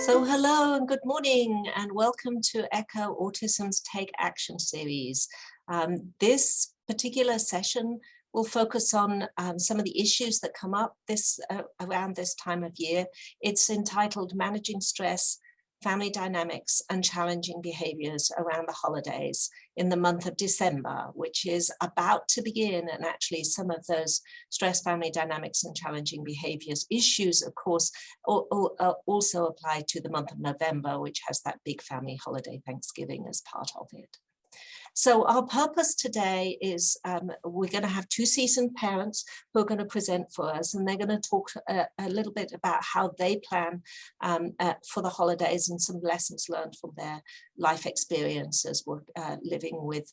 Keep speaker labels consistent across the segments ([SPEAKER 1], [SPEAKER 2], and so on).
[SPEAKER 1] So hello and good morning and welcome to ECHO Autism's Take Action series. This particular session will focus on some of the issues that come up around this time of year. It's entitled Managing Stress, Family Dynamics and Challenging Behaviours Around the Holidays in the month of December, which is about to begin. And actually some of those stress, family dynamics and challenging behaviours issues, of course, also apply to the month of November, which has that big family holiday, Thanksgiving, as part of it. So our purpose today is we're going to have two seasoned parents who are going to present for us, and they're going to talk a little bit about how they plan for the holidays and some lessons learned from their life experiences living with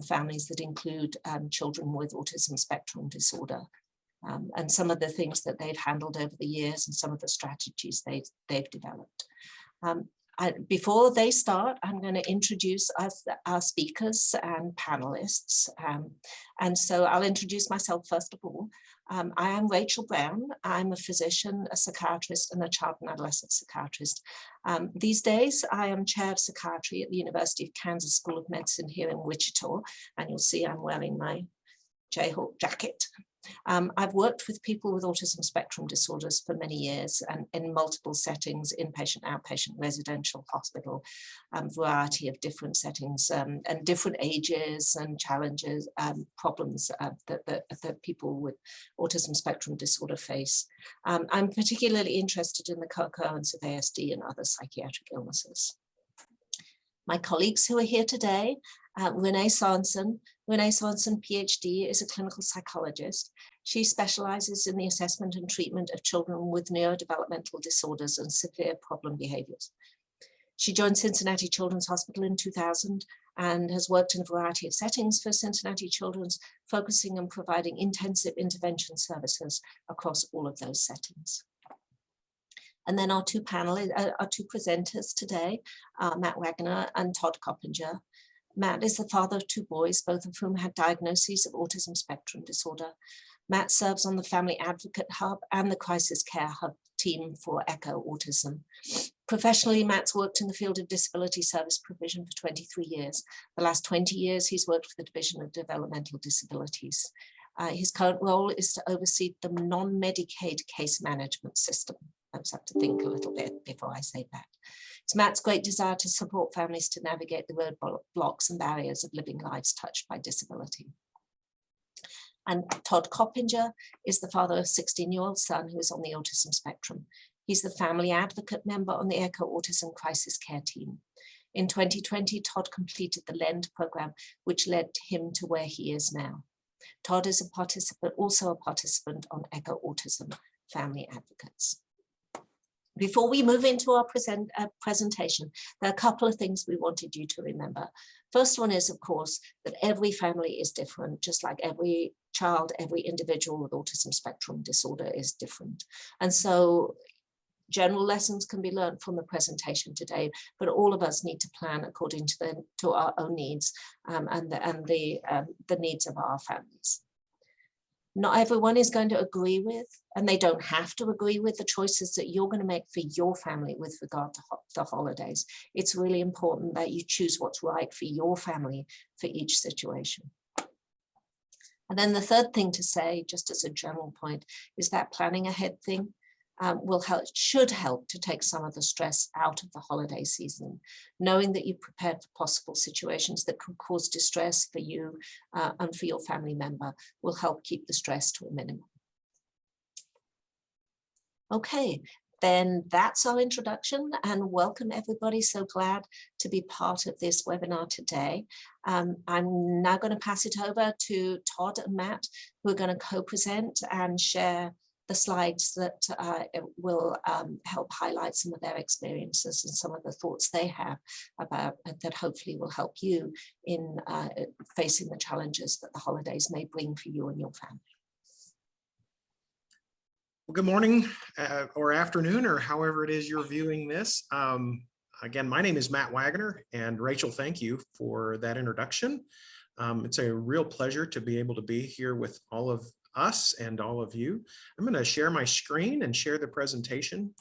[SPEAKER 1] families that include children with autism spectrum disorder, and some of the things that they've handled over the years and some of the strategies they've developed. Before they start, I'm going to introduce our speakers and panelists. And so I'll introduce myself first of all. I am Rachel Brown. I'm a physician, a psychiatrist, and a child and adolescent psychiatrist. These days, I am chair of psychiatry at the University of Kansas School of Medicine here in Wichita. And you'll see I'm wearing my Jayhawk jacket. I've worked with people with autism spectrum disorders for many years and in multiple settings, inpatient, outpatient, residential, hospital, variety of different settings and different ages and challenges, problems that people with autism spectrum disorder face. I'm particularly interested in the co-occurrence of ASD and other psychiatric illnesses. My colleagues who are here today, Renee Sorensen. Renee Sorensen, PhD, is a clinical psychologist. She specializes in the assessment and treatment of children with neurodevelopmental disorders and severe problem behaviors. She joined Cincinnati Children's Hospital in 2000 and has worked in a variety of settings for Cincinnati Children's, focusing on providing intensive intervention services across all of those settings. And then our two presenters today, Matt Wagner and Todd Coppinger. Matt is the father of two boys, both of whom had diagnoses of autism spectrum disorder. Matt serves on the Family Advocate Hub and the Crisis Care Hub team for ECHO Autism. Professionally, Matt's worked in the field of disability service provision for 23 years. The last 20 years, he's worked for the Division of Developmental Disabilities. His current role is to oversee the non-Medicaid case management system. I just have to think a little bit before I say that. It's Matt's great desire to support families to navigate the roadblocks and barriers of living lives touched by disability. And Todd Coppinger is the father of a 16-year-old son who is on the autism spectrum. He's the family advocate member on the ECHO Autism Crisis Care team. In 2020, Todd completed the LEND program, which led him to where he is now. Todd is a participant, also a participant on ECHO Autism Family Advocates. Before we move into our presentation, there are a couple of things we wanted you to remember. First one is, of course, that every family is different, just like every child, every individual with autism spectrum disorder is different. And so general lessons can be learned from the presentation today, but all of us need to plan according to our own needs and the needs of our families. Not everyone is going to agree with, and they don't have to agree with, the choices that you're going to make for your family with regard to the holidays. It's really important that you choose what's right for your family for each situation. And then the third thing to say, just as a general point, is that planning ahead thing should help to take some of the stress out of the holiday season, knowing that you've prepared for possible situations that could cause distress for you and for your family member will help keep the stress to a minimum. Okay, then that's our introduction and welcome everybody. So glad to be part of this webinar today. I'm now going to pass it over to Todd and Matt, who are going to co-present and share the slides that will help highlight some of their experiences and some of the thoughts they have about that hopefully will help you in facing the challenges that the holidays may bring for you and your family.
[SPEAKER 2] Well, good morning or afternoon, or however it is you're viewing this. Again, my name is Matt Wagner, and Rachel, thank you for that introduction. It's a real pleasure to be able to be here with all of us and all of you. I'm going to share my screen and share the presentation.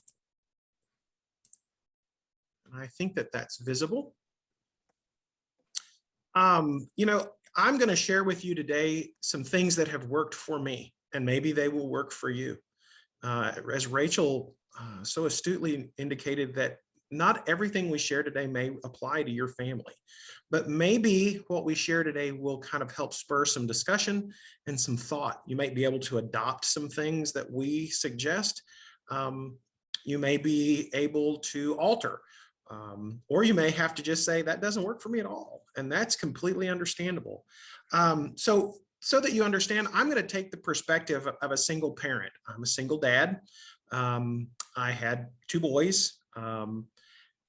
[SPEAKER 2] I think that that's visible. I'm going to share with you today some things that have worked for me, and maybe they will work for you. As Rachel so astutely indicated, that not everything we share today may apply to your family, but maybe what we share today will kind of help spur some discussion and some thought. You might be able to adopt some things that we suggest. You may be able to alter, or you may have to just say that doesn't work for me at all, and that's completely understandable. So that you understand, I'm going to take the perspective of a single parent. I'm a single dad. I had 2 boys,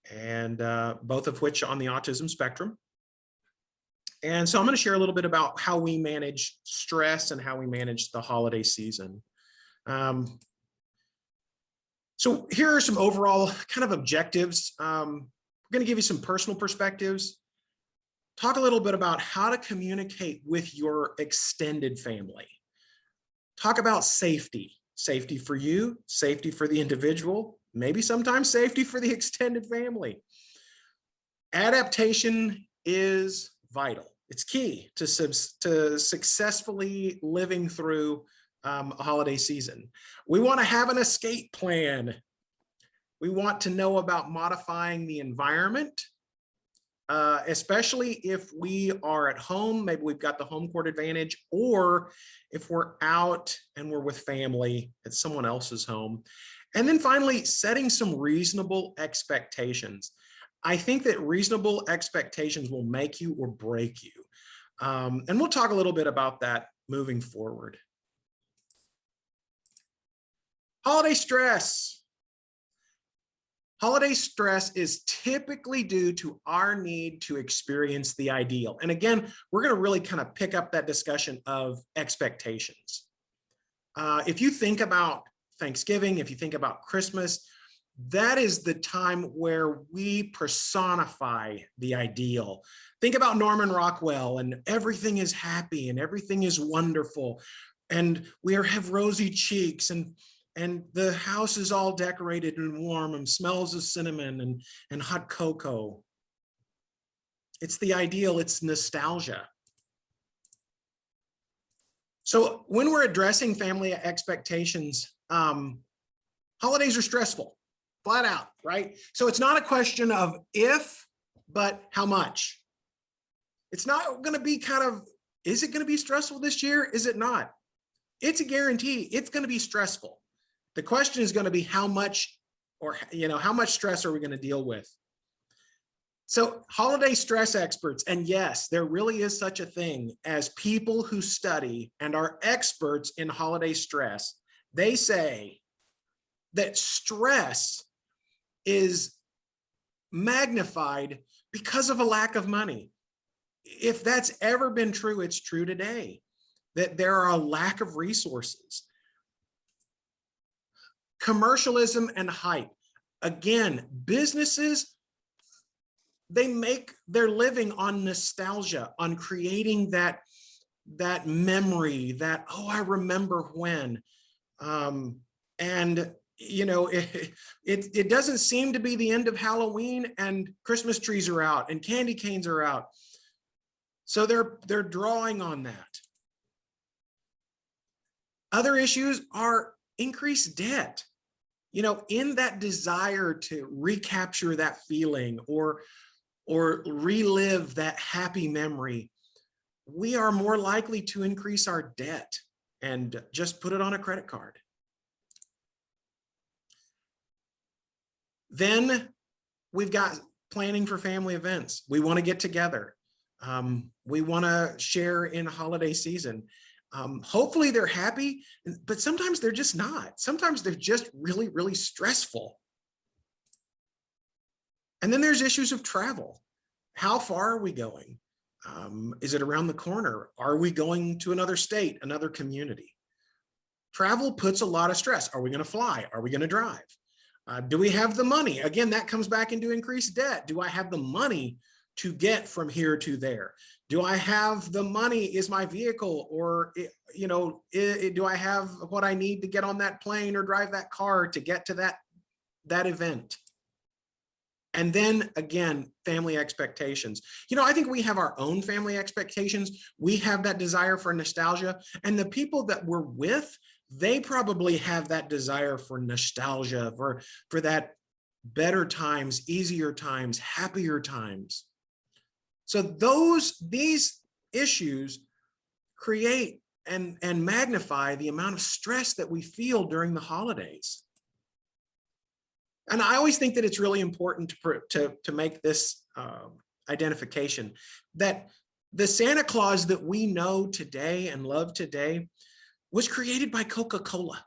[SPEAKER 2] and both of which on the autism spectrum. And so I'm going to share a little bit about how we manage stress and how we manage the holiday season. So here are some overall kind of objectives. We're going to give you some personal perspectives, talk a little bit about how to communicate with your extended family, talk about safety for you, safety for the individual, maybe sometimes safety for the extended family. Adaptation is vital. It's key to successfully living through a holiday season. We want to have an escape plan. We want to know about modifying the environment, especially if we are at home. Maybe we've got the home court advantage, or if we're out and we're with family at someone else's home. And then finally, setting some reasonable expectations. I think that reasonable expectations will make you or break you. And we'll talk a little bit about that moving forward. Holiday stress. Holiday stress is typically due to our need to experience the ideal. And again, we're going to really kind of pick up that discussion of expectations. If you think about Thanksgiving, if you think about Christmas, that is the time where we personify the ideal. Think about Norman Rockwell, and everything is happy and everything is wonderful. And we have rosy cheeks, and the house is all decorated and warm and smells of cinnamon and hot cocoa. It's the ideal, it's nostalgia. So when we're addressing family expectations, holidays are stressful, flat out, right? So it's not a question of if, but how much. It's not going to be kind of, is it going to be stressful this year? Is it not? It's a guarantee. It's going to be stressful. The question is going to be how much, or how much stress are we going to deal with? So holiday stress experts, and yes, there really is such a thing as people who study and are experts in holiday stress. They say that stress is magnified because of a lack of money. If that's ever been true, it's true today, that there are a lack of resources. Commercialism and hype. Again, businesses, they make their living on nostalgia, on creating that memory, that, oh, I remember when. And it doesn't seem to be the end of Halloween, and Christmas trees are out and candy canes are out. So they're drawing on that. Other issues are increased debt. In that desire to recapture that feeling or relive that happy memory, we are more likely to increase our debt and just put it on a credit card. Then we've got planning for family events. We want to get together. We want to share in holiday season. Hopefully they're happy, but sometimes they're just not. Sometimes they're just really, really stressful. And then there's issues of travel. How far are we going? Is it around the corner? Are we going to another state, another community? Travel puts a lot of stress. Are we going to fly? Are we going to drive? Do we have the money? Again, that comes back into increased debt. Do I have the money to get from here to there? Do I have the money? Is my vehicle, or, do I have what I need to get on that plane or drive that car to get to that event? And then again, family expectations. I think we have our own family expectations. We have that desire for nostalgia, and the people that we're with, they probably have that desire for nostalgia, for that better times, easier times, happier times. So these issues create and magnify the amount of stress that we feel during the holidays. And I always think that it's really important to make this identification that the Santa Claus that we know today and love today was created by Coca-Cola.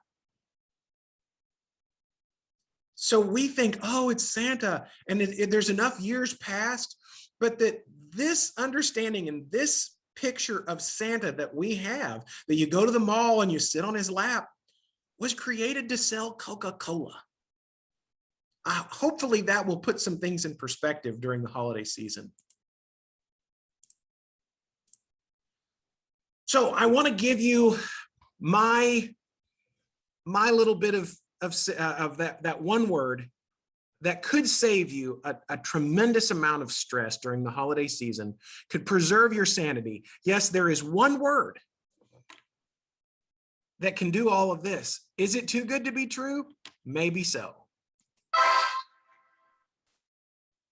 [SPEAKER 2] So we think, oh, it's Santa, and there's enough years past, but that this understanding and this picture of Santa that we have, that you go to the mall and you sit on his lap, was created to sell Coca-Cola. Hopefully that will put some things in perspective during the holiday season. So I want to give you my little bit of that one word that could save you a tremendous amount of stress during the holiday season, could preserve your sanity. Yes, there is one word that can do all of this. Is it too good to be true? Maybe so.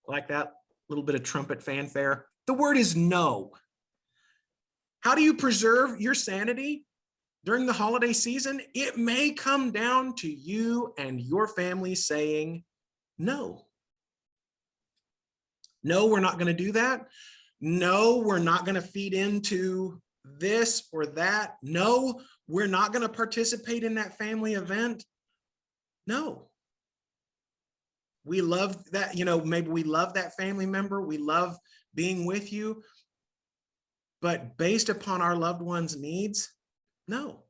[SPEAKER 2] Like that little bit of trumpet fanfare. The word is no. How do you preserve your sanity during the holiday season? It may come down to you and your family saying no. No, we're not going to do that. No, we're not going to feed into this or that. No, we're not going to participate in that family event. No. We love that, maybe we love that family member. We love being with you. But based upon our loved ones' needs, no.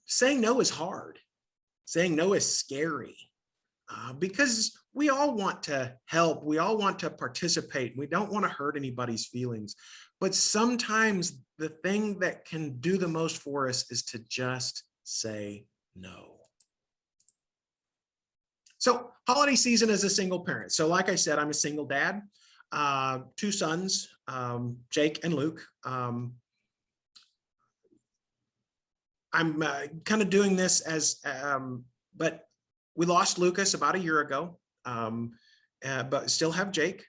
[SPEAKER 2] Saying no is hard. Saying no is scary because we all want to help. We all want to participate. We don't want to hurt anybody's feelings. But sometimes the thing that can do the most for us is to just say no. So holiday season as a single parent. So like I said, I'm a single dad, 2 sons, Jake and Luke. I'm kind of doing this as, but we lost Lucas about a year ago, but still have Jake.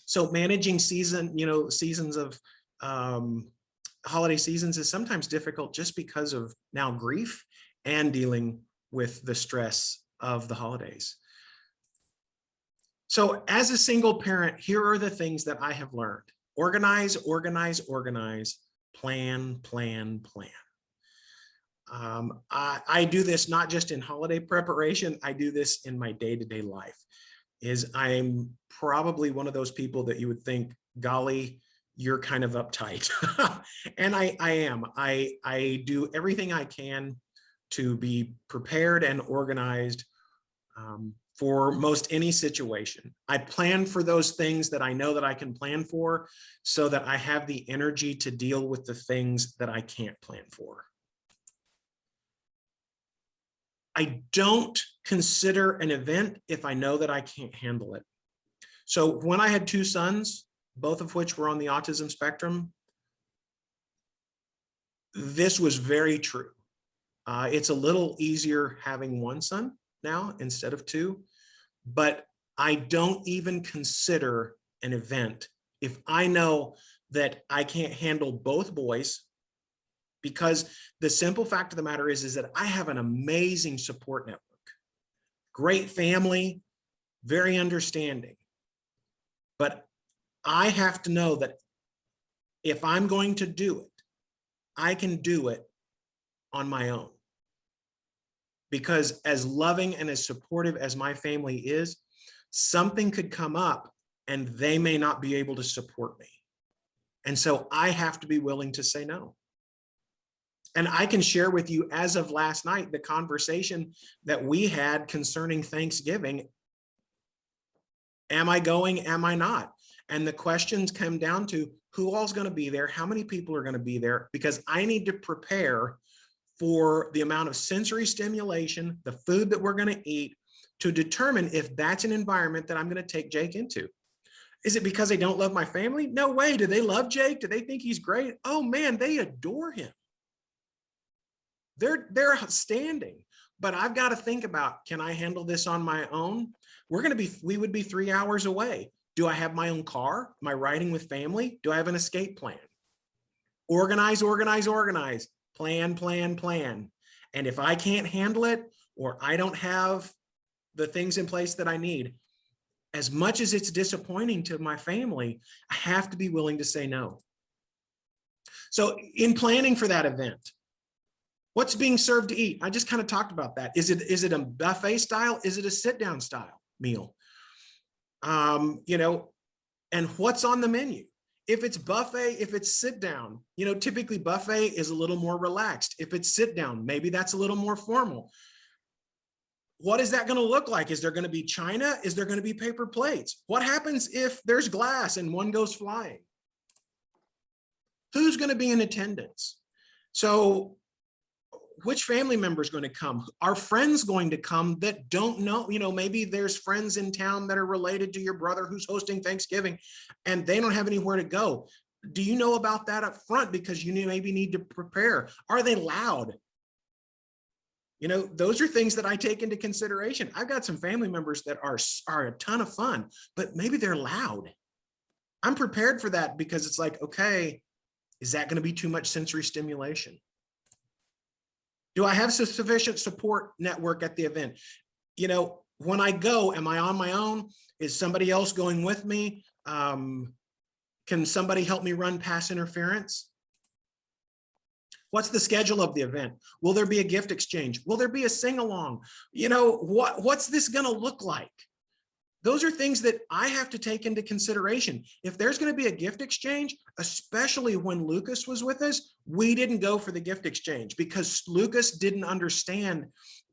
[SPEAKER 2] So managing seasons of holiday seasons is sometimes difficult just because of now grief and dealing with the stress of the holidays. So as a single parent, here are the things that I have learned. Organize, organize, organize, plan, plan, plan. I do this not just in holiday preparation, I do this in my day-to-day life. I'm probably one of those people that you would think, golly, you're kind of uptight. And I am. I do everything I can to be prepared and organized for most any situation. I plan for those things that I know that I can plan for so that I have the energy to deal with the things that I can't plan for. I don't consider an event if I know that I can't handle it. So when I had 2 sons, both of which were on the autism spectrum, this was very true. It's a little easier having 1 son now instead of 2, but I don't even consider an event if I know that I can't handle both boys, because the simple fact of the matter is that I have an amazing support network, great family, very understanding, but I have to know that if I'm going to do it, I can do it on my own. Because as loving and as supportive as my family is, something could come up and they may not be able to support me. And so I have to be willing to say no. And I can share with you, as of last night, the conversation that we had concerning Thanksgiving. Am I going? Am I not? And the questions come down to who all's going to be there, how many people are going to be there, because I need to prepare for the amount of sensory stimulation, the food that we're going to eat, to determine if that's an environment that I'm going to take Jake into. Is it because they don't love my family? No way. Do they love Jake? Do they think he's great? Oh man, they adore him. They're outstanding. But I've got to think about, can I handle this on my own? We would be 3 hours away. Do I have my own car? Am I riding with family? Do I have an escape plan? Organize, organize, organize. Plan, plan, plan. And if I can't handle it, or I don't have the things in place that I need, as much as it's disappointing to my family, I have to be willing to say no. So in planning for that event, what's being served to eat? I just kind of talked about that. Is it a buffet style? Is it a sit down style meal? And what's on the menu? If it's buffet, if it's sit down, typically buffet is a little more relaxed. If it's sit down, maybe that's a little more formal. What is that going to look like? Is there going to be china? Is there going to be paper plates? What happens if there's glass and one goes flying? Who's going to be in attendance? So which family member is going to come? Are friends going to come that don't know? Maybe there's friends in town that are related to your brother who's hosting Thanksgiving and they don't have anywhere to go. Do you know about that up front? Because you maybe need to prepare. Are they loud? Those are things that I take into consideration. I've got some family members that are a ton of fun, but maybe they're loud. I'm prepared for that because it's like, okay, is that going to be too much sensory stimulation? Do I have sufficient support network at the event? When I go, am I on my own? Is somebody else going with me? Can somebody help me run pass interference? What's the schedule of the event? Will there be a gift exchange? Will there be a sing-along? What's this going to look like? Those are things that I have to take into consideration. If there's going to be a gift exchange, especially when Lucas was with us, we didn't go for the gift exchange because Lucas didn't understand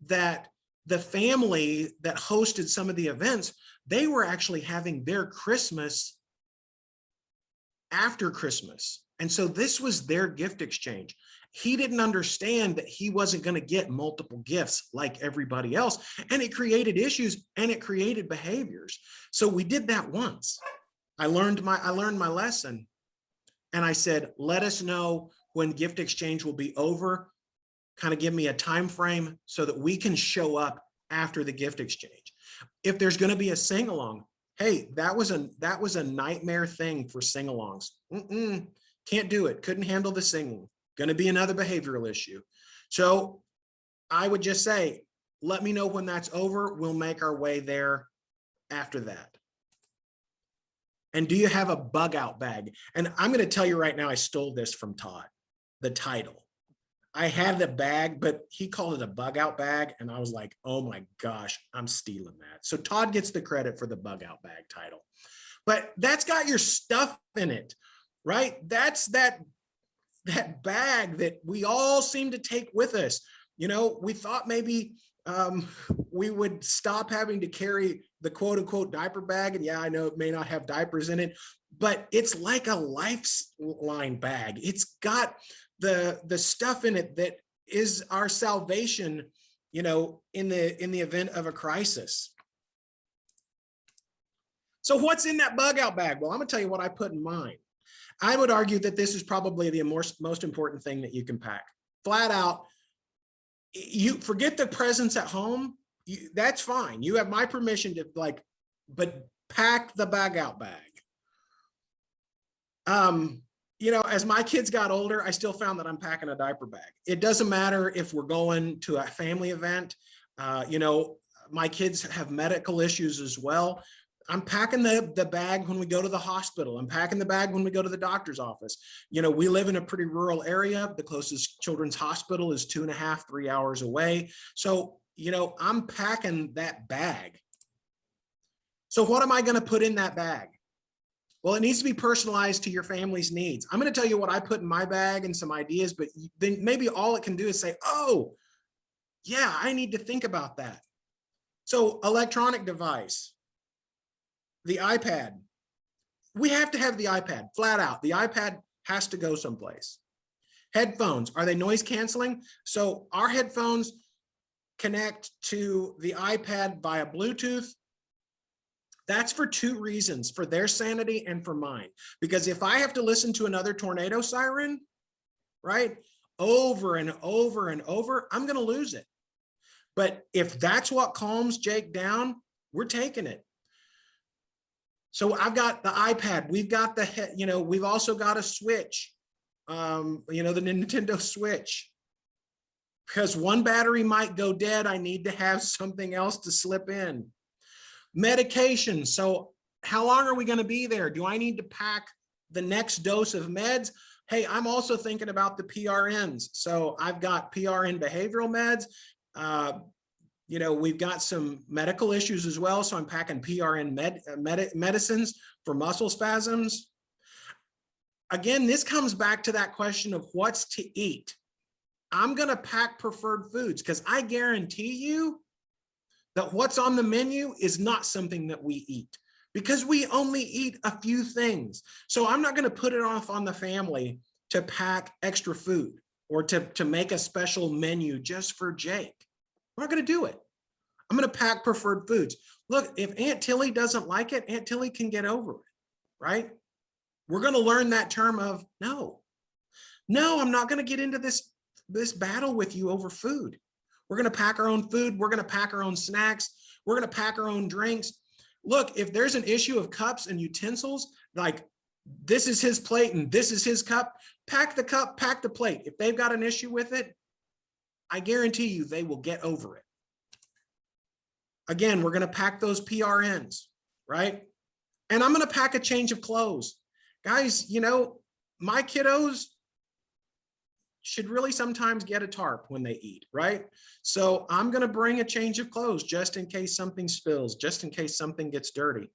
[SPEAKER 2] that the family that hosted some of the events, they were actually having their Christmas after Christmas. And so this was their gift exchange. He didn't understand that he wasn't going to get multiple gifts like everybody else. And it created issues and it created behaviors. So we did that once. I learned my lesson. And I said, let us know when gift exchange will be over. Kind of give me a time frame so that we can show up after the gift exchange. If there's going to be a sing-along, hey, that was a nightmare thing for sing-alongs. Can't do it. Couldn't handle the singing. Going to be another behavioral issue. So I would just say, let me know when that's over. We'll make our way there after that. And do you have a bug out bag? And I'm going to tell you right now, I stole this from Todd, the title. I had the bag, but he called it a bug out bag. And I was like, oh my gosh, I'm stealing that. So Todd gets the credit for the bug out bag title, but that's got your stuff in it, right? That's that bag that we all seem to take with us. We thought maybe we would stop having to carry the quote unquote diaper bag. And yeah, I know it may not have diapers in it, but it's like a lifeline bag. It's got the stuff in it that is our salvation, in the event of a crisis. So what's in that bug out bag? Well, I'm gonna tell you what I put in mine. I would argue that this is probably the most important thing that you can pack. Flat out, you forget the presents at home. That's fine. You have my permission to but pack the bug out bag. As my kids got older, I still found that I'm packing a diaper bag. It doesn't matter if we're going to a family event. My kids have medical issues as well. I'm packing the bag when we go to the hospital. I'm packing the bag when we go to the doctor's office. We live in a pretty rural area. The closest children's hospital is 2.5, 3 hours away. So, I'm packing that bag. So what am I going to put in that bag? Well, it needs to be personalized to your family's needs. I'm going to tell you what I put in my bag and some ideas, but then maybe all it can do is say, oh, yeah, I need to think about that. So electronic device. The iPad, we have to have the iPad flat out. The iPad has to go someplace. Headphones, are they noise canceling? So our headphones, connect to the iPad via Bluetooth, that's for two reasons, for their sanity and for mine. Because if I have to listen to another tornado siren, right, over and over and over, I'm going to lose it. But if that's what calms Jake down, we're taking it. So I've got the iPad, we've got the, we've also got a Switch, the Nintendo Switch. Because one battery might go dead, I need to have something else to slip in. Medication. So how long are we going to be there? Do I need to pack the next dose of meds? Hey, I'm also thinking about the PRNs. So I've got PRN behavioral meds. We've got some medical issues as well. So I'm packing PRN medicines for muscle spasms. Again, this comes back to that question of what's to eat. I'm going to pack preferred foods because I guarantee you that what's on the menu is not something that we eat, because we only eat a few things. So I'm not going to put it off on the family to pack extra food or to make a special menu just for Jake. I'm not going to do it. I'm going to pack preferred foods. Look, if Aunt Tilly doesn't like it, Aunt Tilly can get over it, right? We're going to learn that term of no, I'm not going to get into this battle with you over food. We're going to pack our own food. We're going to pack our own snacks. We're going to pack our own drinks. Look, if there's an issue of cups and utensils, like this is his plate and this is his cup, pack the cup, pack the plate. If they've got an issue with it, I guarantee you they will get over it. Again, we're going to pack those PRNs, right? And I'm going to pack a change of clothes. Guys, my kiddos should really sometimes get a tarp when they eat, right? So I'm going to bring a change of clothes just in case something spills, just in case something gets dirty.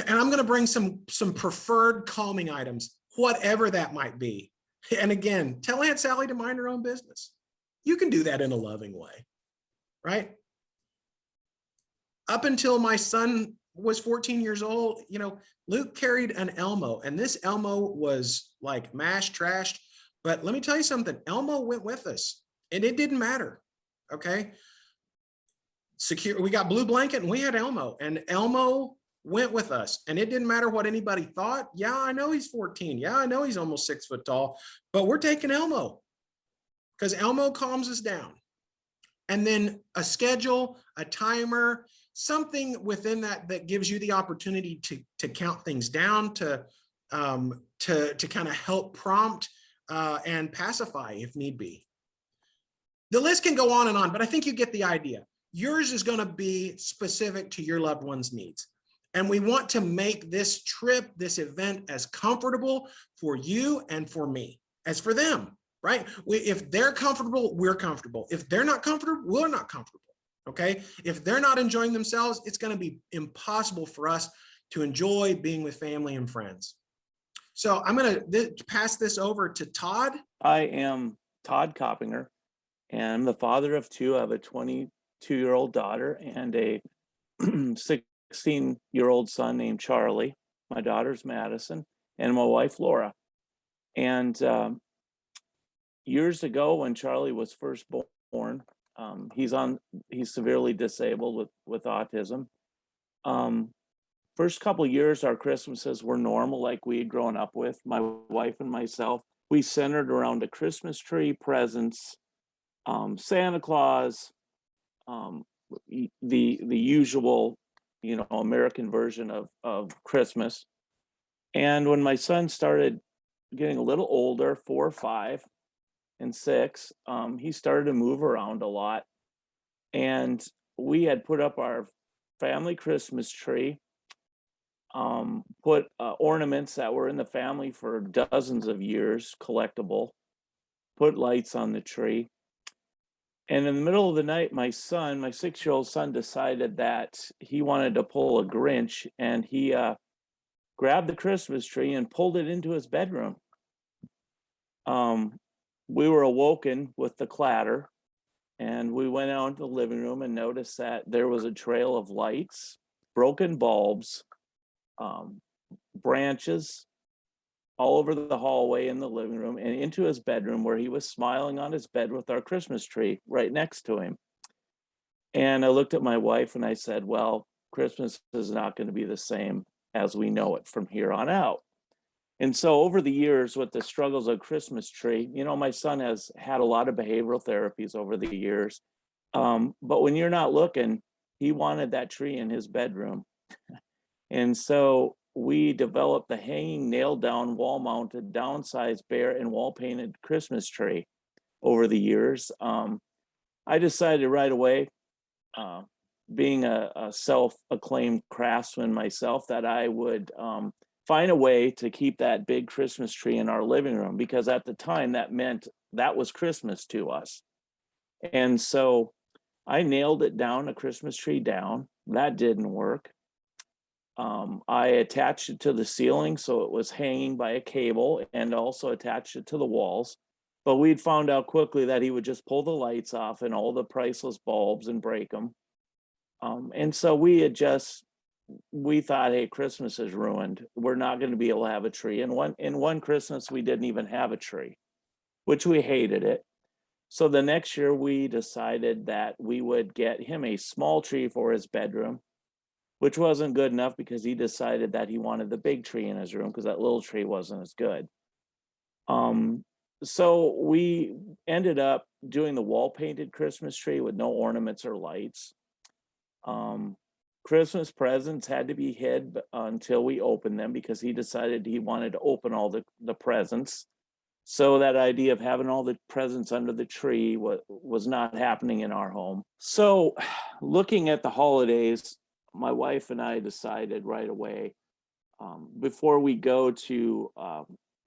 [SPEAKER 2] And I'm going to bring some preferred calming items, whatever that might be. And again, tell Aunt Sally to mind her own business. You can do that in a loving way, right? Up until my son was 14 years old, Luke carried an Elmo, and this Elmo was like mashed, trashed. But let me tell you something, Elmo went with us and it didn't matter. Okay. We got Blue Blanket and we had Elmo, and Elmo went with us, and it didn't matter what anybody thought. Yeah, I know he's 14. Yeah, I know he's almost 6 foot tall, but we're taking Elmo because Elmo calms us down. And then a schedule, a timer, something within that gives you the opportunity to count things down, to kind of help prompt and pacify if need be. The list can go on, but I think you get the idea. Yours is going to be specific to your loved one's needs. And we want to make this trip, this event, as comfortable for you and for me as for them, right? If they're comfortable, we're comfortable. If they're not comfortable, we're not comfortable. Okay. If they're not enjoying themselves, it's going to be impossible for us to enjoy being with family and friends. So I'm going to pass this over to Todd.
[SPEAKER 3] I am Todd Coppinger, and I'm the father of two. I have a 22-year-old daughter and a 16-year-old son named Charlie. My daughter's Madison, and my wife Laura. And years ago, when Charlie was first born, he's severely disabled with autism. First couple years, our Christmases were normal, like we had grown up with, my wife and myself. We centered around a Christmas tree, presents, Santa Claus, the usual, American version of Christmas. And when my son started getting a little older, 4 or 5 and 6, he started to move around a lot. And we had put up our family Christmas tree, put ornaments that were in the family for dozens of years, collectible, put lights on the tree. And in the middle of the night, my 6-year-old son, decided that he wanted to pull a Grinch, and he grabbed the Christmas tree and pulled it into his bedroom. We were awoken with the clatter, and we went out into the living room and noticed that there was a trail of lights, broken bulbs, branches all over the hallway in the living room and into his bedroom where he was smiling on his bed with our Christmas tree right next to him. And I looked at my wife and I said, well, Christmas is not going to be the same as we know it from here on out. And so over the years, with the struggles of Christmas tree, my son has had a lot of behavioral therapies over the years. But when you're not looking, he wanted that tree in his bedroom. And so we developed the hanging, nailed down, wall mounted, downsized, bare and wall painted Christmas tree over the years. I decided right away, being a self-acclaimed craftsman myself, that I would find a way to keep that big Christmas tree in our living room, because at the time that meant that was Christmas to us. And so I nailed it down, a Christmas tree down. That didn't work. I attached it to the ceiling so it was hanging by a cable, and also attached it to the walls. But we'd found out quickly that he would just pull the lights off and all the priceless bulbs and break them. And so we thought, hey, Christmas is ruined. We're not going to be able to have a tree. And one Christmas, we didn't even have a tree, which we hated it. So the next year we decided that we would get him a small tree for his bedroom, which wasn't good enough because he decided that he wanted the big tree in his room because that little tree wasn't as good. So we ended up doing the wall painted Christmas tree with no ornaments or lights. Christmas presents had to be hid until we opened them, because he decided he wanted to open all the presents. So that idea of having all the presents under the tree was not happening in our home. So looking at the holidays, my wife and I decided right away, before we go to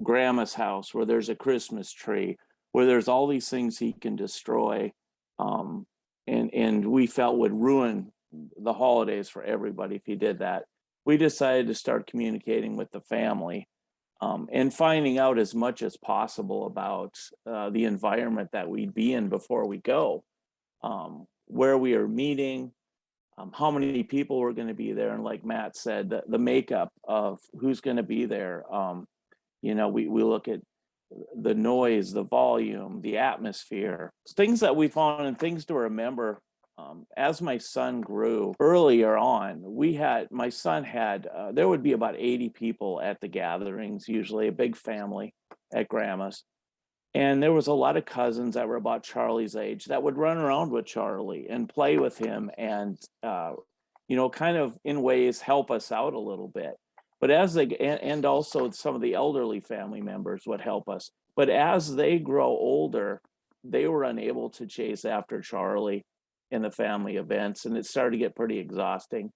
[SPEAKER 3] Grandma's house where there's a Christmas tree, where there's all these things he can destroy, and we felt would ruin the holidays for everybody if he did that, we decided to start communicating with the family, and finding out as much as possible about the environment that we'd be in before we go, where we are meeting, how many people were going to be there, and like Matt said, the makeup of who's going to be there. We look at the noise, the volume, the atmosphere, things that we found, and things to remember. As my son grew earlier on, my son had, there would be about 80 people at the gatherings, usually a big family at Grandma's. And there was a lot of cousins that were about Charlie's age that would run around with Charlie and play with him and, kind of in ways help us out a little bit. But and also some of the elderly family members would help us. But as they grow older, they were unable to chase after Charlie in the family events, and it started to get pretty exhausting.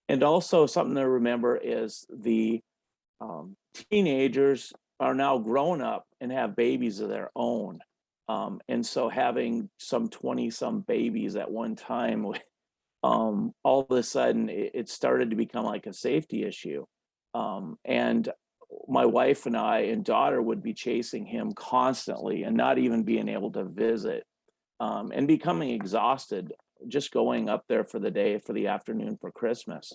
[SPEAKER 3] And also something to remember is the teenagers are now grown up and have babies of their own. And so having some 20-some babies at one time, all of a sudden it started to become like a safety issue. And my wife and I and daughter would be chasing him constantly and not even being able to visit, and becoming exhausted just going up there for the day, for the afternoon for Christmas.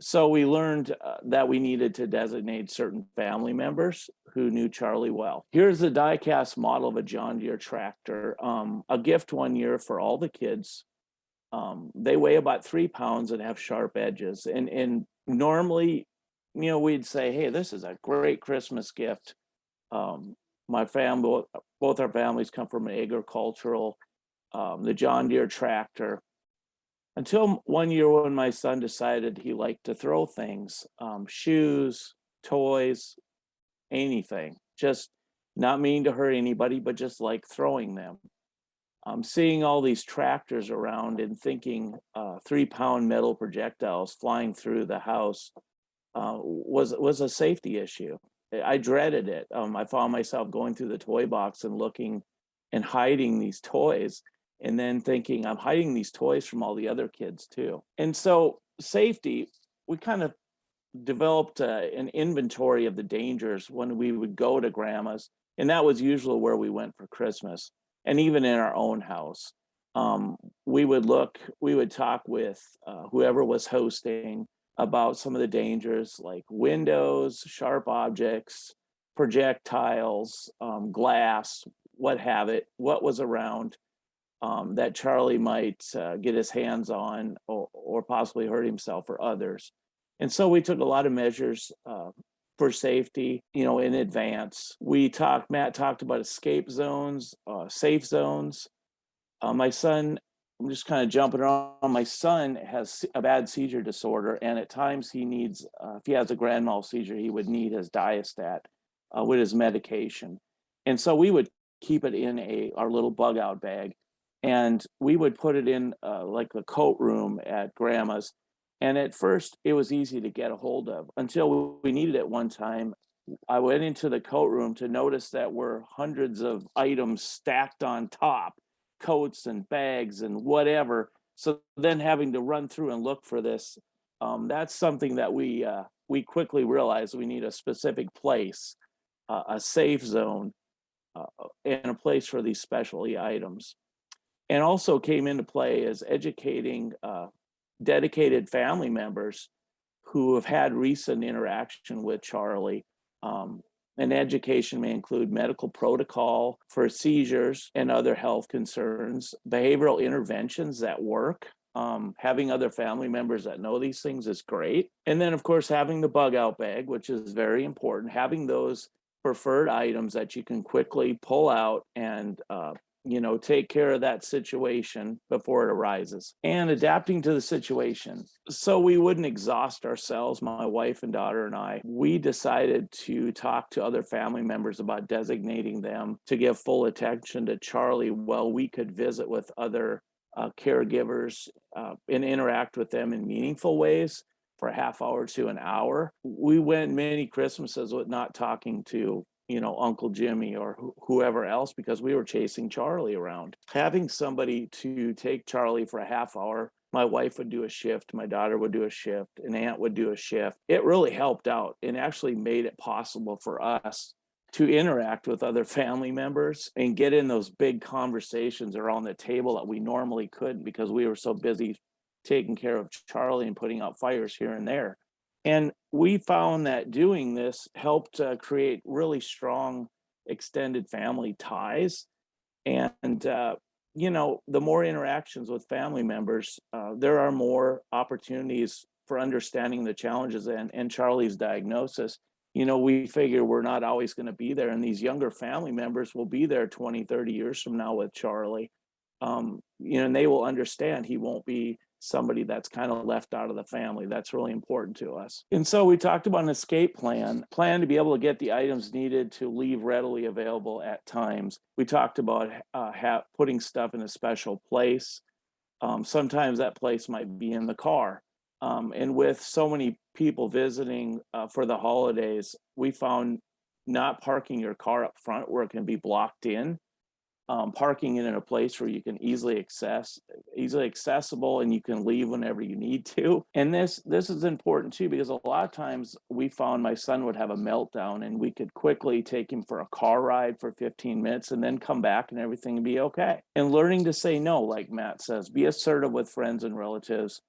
[SPEAKER 3] So we learned that we needed to designate certain family members who knew Charlie well. Here's a die-cast model of a John Deere tractor, a gift one year for all the kids. They weigh about 3 pounds and have sharp edges. And normally, we'd say, hey, this is a great Christmas gift. My family, both our families come from an agricultural, the John Deere tractor. Until one year when my son decided he liked to throw things, shoes, toys, anything, just not meaning to hurt anybody, but just like throwing them. Seeing all these tractors around and thinking 3-pound metal projectiles flying through the house was a safety issue. I dreaded it. I found myself going through the toy box and looking and hiding these toys, and then thinking I'm hiding these toys from all the other kids too. And so safety, we kind of developed an inventory of the dangers when we would go to Grandma's, and that was usually where we went for Christmas. And even in our own house, we would talk with whoever was hosting about some of the dangers, like windows, sharp objects, projectiles, glass, what was around that Charlie might get his hands on or possibly hurt himself or others. And so we took a lot of measures for safety, in advance. Matt talked about escape zones, safe zones. My son, I'm just kind of jumping around. My son has a bad seizure disorder, and at times he needs, if he has a grand mal seizure, he would need his diastat with his medication. And so we would keep it in our little bug out bag, and we would put it in like the coat room at grandma's. And at first it was easy to get a hold of until we needed it one time. I went into the coat room to notice that were hundreds of items stacked on top, coats and bags and whatever. So then having to run through and look for this, that's something that we quickly realized we need a specific place, a safe zone, and a place for these specialty items. And also came into play as educating dedicated family members who have had recent interaction with Charlie. And education may include medical protocol for seizures and other health concerns, behavioral interventions that work. Having other family members that know these things is great. And then, of course, having the bug out bag, which is very important, having those preferred items that you can quickly pull out and take care of that situation before it arises, and adapting to the situation. So we wouldn't exhaust ourselves, my wife and daughter and I, we decided to talk to other family members about designating them to give full attention to Charlie while we could visit with other caregivers and interact with them in meaningful ways for a half hour to an hour. We went many Christmases with not talking to Uncle Jimmy or whoever else, because we were chasing Charlie around. Having somebody to take Charlie for a half hour, my wife would do a shift, my daughter would do a shift, an aunt would do a shift. It really helped out and actually made it possible for us to interact with other family members and get in those big conversations around the table that we normally couldn't because we were so busy taking care of Charlie and putting out fires here and there. And we found that doing this helped create really strong extended family ties. And, the more interactions with family members, there are more opportunities for understanding the challenges and Charlie's diagnosis. We figure we're not always going to be there, and these younger family members will be there 20, 30 years from now with Charlie. And they will understand he won't be somebody that's kind of left out of the family. That's really important to us. And so we talked about an escape plan to be able to get the items needed to leave readily available at times. We talked about putting stuff in a special place. Sometimes that place might be in the car. And with so many people visiting for the holidays, we found not parking your car up front where it can be blocked in. Parking it in a place where you can easily accessible, and you can leave whenever you need to. And this is important too, because a lot of times we found my son would have a meltdown and we could quickly take him for a car ride for 15 minutes and then come back and everything would be okay. And learning to say no, like Matt says, be assertive with friends and relatives.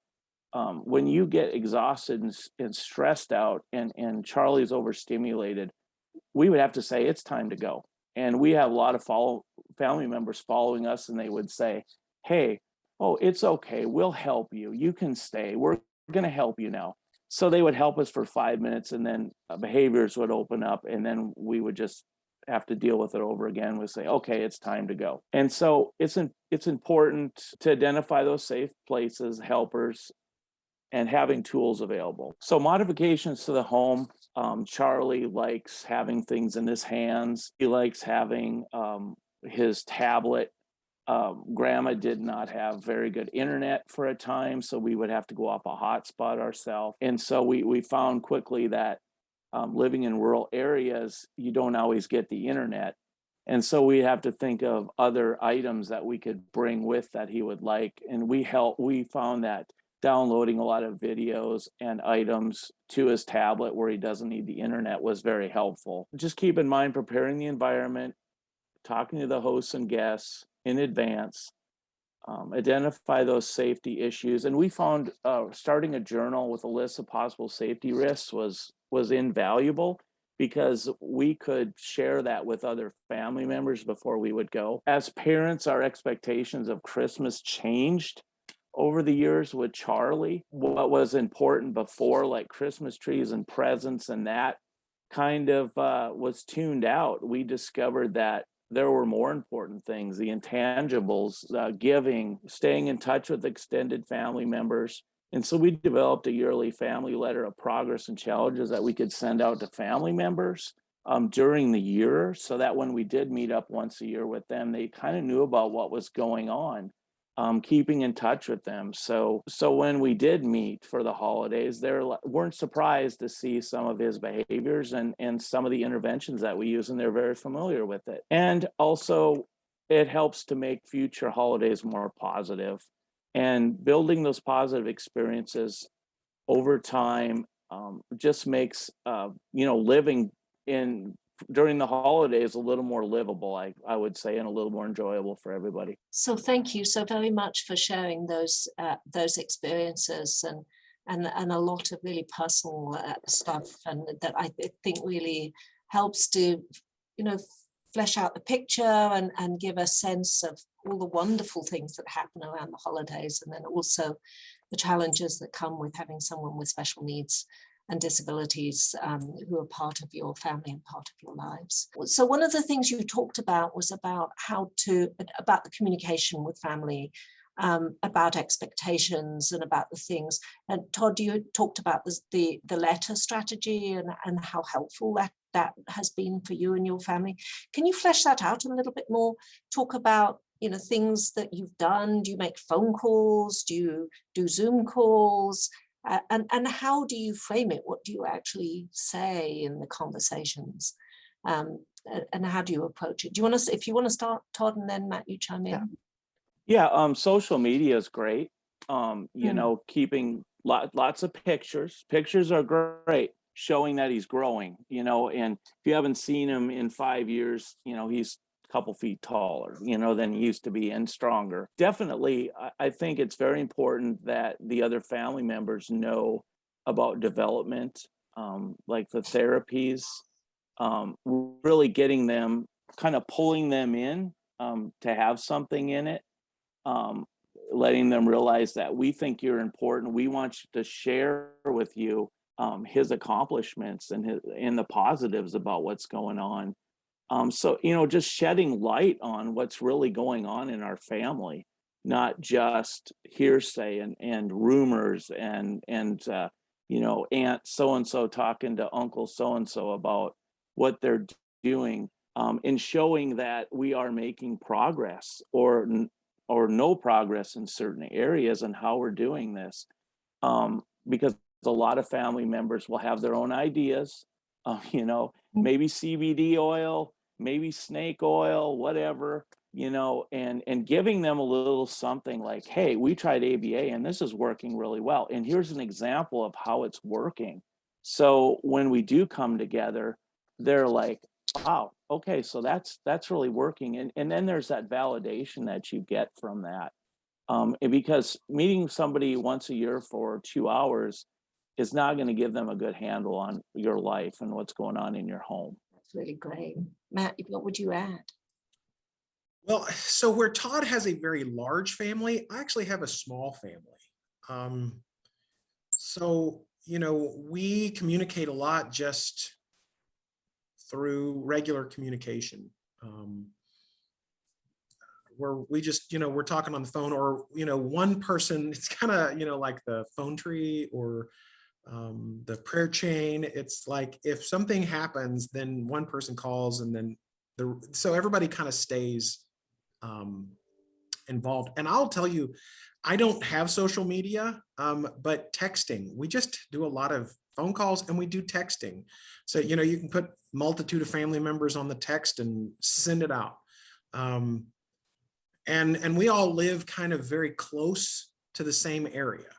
[SPEAKER 3] When you get exhausted and stressed out and Charlie's overstimulated, we would have to say it's time to go. And we have a lot of family members following us, and they would say, hey, it's okay, we'll help you, you can stay, we're going to help you now. So they would help us for 5 minutes, and then behaviors would open up, and then we would just have to deal with it over again. We'd say, okay, it's time to go. And so it's important to identify those safe places, helpers, and having tools available. So modifications to the home. Charlie likes having things in his hands. He likes having his tablet. Grandma did not have very good internet for a time, so we would have to go off a hotspot ourselves. And so we found quickly that living in rural areas, you don't always get the internet. And so we have to think of other items that we could bring with that he would like. And we found that downloading a lot of videos and items to his tablet where he doesn't need the internet was very helpful. Just keep in mind preparing the environment, talking to the hosts and guests in advance, identify those safety issues. And we found starting a journal with a list of possible safety risks was invaluable, because we could share that with other family members before we would go. As parents, our expectations of Christmas changed over the years with Charlie. What was important before, like Christmas trees and presents and that, kind of was tuned out. We discovered that there were more important things, the intangibles, giving, staying in touch with extended family members. And so we developed a yearly family letter of progress and challenges that we could send out to family members during the year, so that when we did meet up once a year with them, they kind of knew about what was going on, keeping in touch with them. So when we did meet for the holidays, they weren't surprised to see some of his behaviors and some of the interventions that we use, and they're very familiar with it. And also, it helps to make future holidays more positive. And building those positive experiences over time just makes living during the holidays a little more livable, I would say, and a little more enjoyable for everybody.
[SPEAKER 1] So thank you so very much for sharing those experiences and a lot of really personal stuff, and that I think really helps to flesh out the picture and give a sense of all the wonderful things that happen around the holidays, and then also the challenges that come with having someone with special needs and disabilities who are part of your family and part of your lives. So one of the things you talked about was about about the communication with family, about expectations and about the things. And Todd, you talked about the letter strategy and how helpful that has been for you and your family. Can you flesh that out a little bit more? Talk about things that you've done. Do you make phone calls? Do you do Zoom calls? And how do you frame it? What do you actually say in the conversations? And how do you approach it? If you want to start, Todd, and then Matt, you chime in.
[SPEAKER 3] Yeah, social media is great. Keeping lots of pictures. Pictures are great, showing that he's growing, and if you haven't seen him in 5 years, he's couple feet taller, than he used to be, and stronger. Definitely, I think it's very important that the other family members know about development, like the therapies, really getting them, kind of pulling them in to have something in it, letting them realize that we think you're important. We want to share with you his accomplishments and the positives about what's going on. So, just shedding light on what's really going on in our family, not just hearsay and rumors and Aunt so-and-so talking to Uncle so-and-so about what they're doing, and showing that we are making progress or no progress in certain areas and how we're doing this. Because a lot of family members will have their own ideas, maybe CBD oil, maybe snake oil, whatever, and giving them a little something like, hey, we tried ABA and this is working really well. And here's an example of how it's working. So when we do come together, they're like, wow, okay, so that's really working. And then there's that validation that you get from that. Because meeting somebody once a year for 2 hours is not going to give them a good handle on your life and what's going on in your home.
[SPEAKER 1] That's really great. Matt, what would you add?
[SPEAKER 2] Well, so where Todd has a very large family, I actually have a small family. So, we communicate a lot just through regular communication. Where we just, we're talking on the phone, or, one person, it's kind of, like the phone tree or the prayer chain. It's like if something happens, then one person calls, and then so everybody kind of stays involved. And I'll tell you, I don't have social media, but texting, we just do a lot of phone calls and we do texting. So, you can put multitude of family members on the text and send it out. And we all live kind of very close to the same area.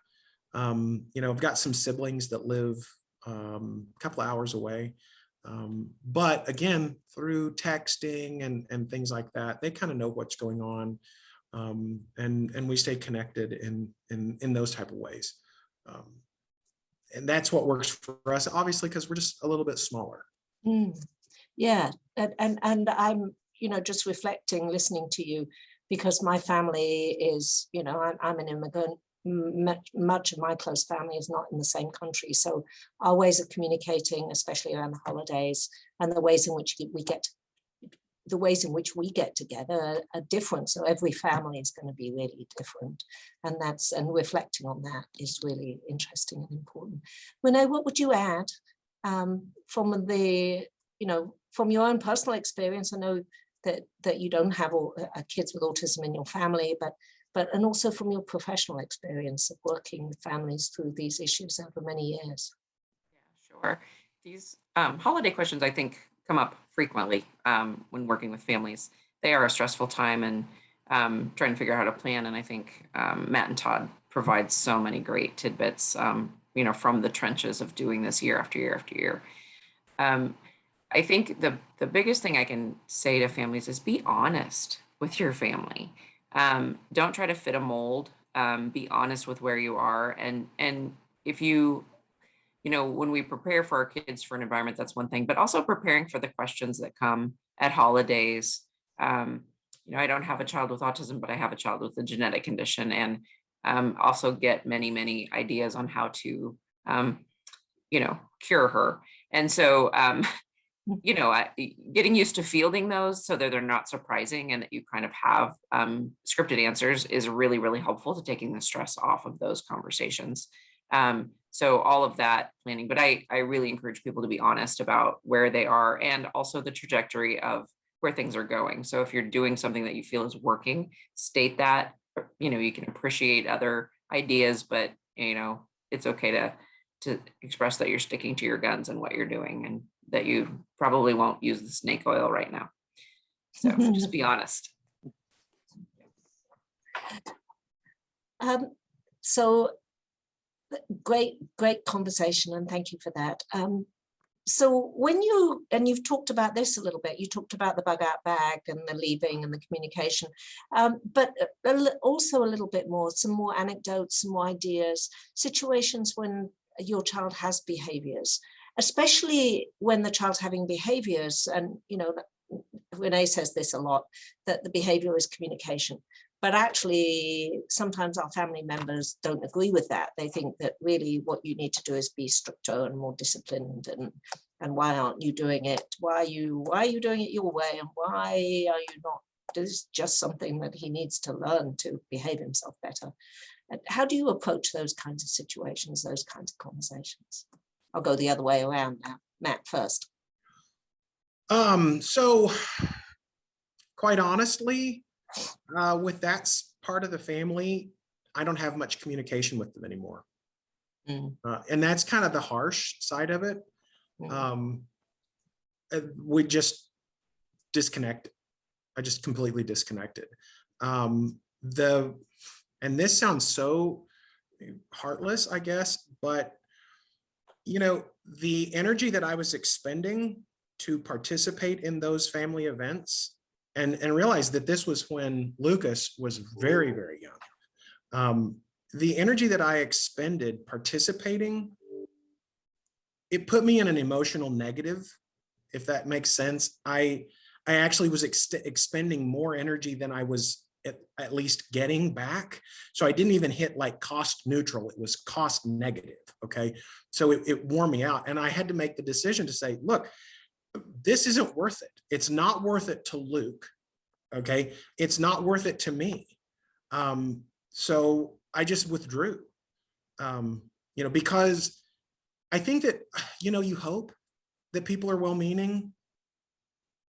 [SPEAKER 2] I've got some siblings that live a couple of hours away. But again, through texting and things like that, they kind of know what's going on. And we stay connected in those type of ways. And that's what works for us, obviously, because we're just a little bit smaller.
[SPEAKER 1] Mm, yeah, and I'm, just reflecting, listening to you, because my family is, I'm an immigrant. Much of my close family is not in the same country, so our ways of communicating, especially around the holidays, and the ways in which we get together are different. So every family is going to be really different, and reflecting on that is really interesting and important. Renee, what would you add from from your own personal experience? I know that you don't have kids with autism in your family, but and also from your professional experience of working with families through these issues over many years.
[SPEAKER 4] Yeah, sure. These holiday questions, I think, come up frequently when working with families. They are a stressful time, and trying to figure out how to plan. And I think Matt and Todd provide so many great tidbits, from the trenches of doing this year after year after year. I think the biggest thing I can say to families is be honest with your family. Don't try to fit a mold. Be honest with where you are, and if you when we prepare for our kids for an environment, that's one thing, but also preparing for the questions that come at holidays. I don't have a child with autism, but I have a child with a genetic condition, and also get many, many ideas on how to, cure her. And so, getting used to fielding those so that they're not surprising and that you kind of have scripted answers is really, really helpful to taking the stress off of those conversations. So all of that planning, but I really encourage people to be honest about where they are and also the trajectory of where things are going. So if you're doing something that you feel is working, state that. You can appreciate other ideas, but it's okay to express that you're sticking to your guns and what you're doing, and that you probably won't use the snake oil right now. So just be honest.
[SPEAKER 1] So great conversation, and thank you for that. So you've talked about this a little bit, you talked about the bug out bag and the leaving and the communication, but also a little bit more, some more anecdotes, some more ideas, situations when your child has behaviors, especially when the child's having behaviors. And, Renee says this a lot, that the behavior is communication. But actually, sometimes our family members don't agree with that. They think that really what you need to do is be stricter and more disciplined. And why aren't you doing it? Why are you doing it your way? And why are you not? This is just something that he needs to learn to behave himself better. And how do you approach those kinds of situations, those kinds of conversations? I'll go the other way around now. Matt first.
[SPEAKER 2] So quite honestly, with that part of the family, I don't have much communication with them anymore. And that's kind of the harsh side of it. We just disconnected. I just completely disconnected. And this sounds so heartless, I guess, but the energy that I was expending to participate in those family events, and realize that this was when Lucas was very, very young. The energy that I expended participating, it put me in an emotional negative, if that makes sense. I actually was expending more energy than I was at least getting back. So I didn't even hit like cost neutral. It was cost negative. Okay. So it wore me out. And I had to make the decision to say, look, this isn't worth it. It's not worth it to Luke. Okay. It's not worth it to me. So I just withdrew, because I think that, you hope that people are well-meaning.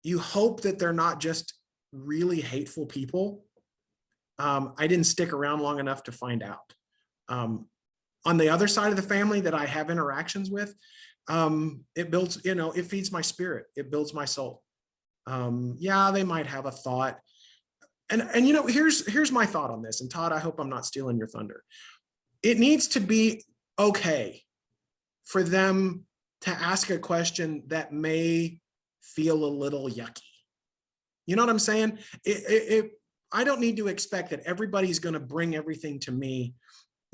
[SPEAKER 2] You hope that they're not just really hateful people. I didn't stick around long enough to find out. On the other side of the family that I have interactions with, it builds, it feeds my spirit. It builds my soul. Yeah, they might have a thought. And here's my thought on this. And Todd, I hope I'm not stealing your thunder. It needs to be okay for them to ask a question that may feel a little yucky. You know what I'm saying? I don't need to expect that everybody's going to bring everything to me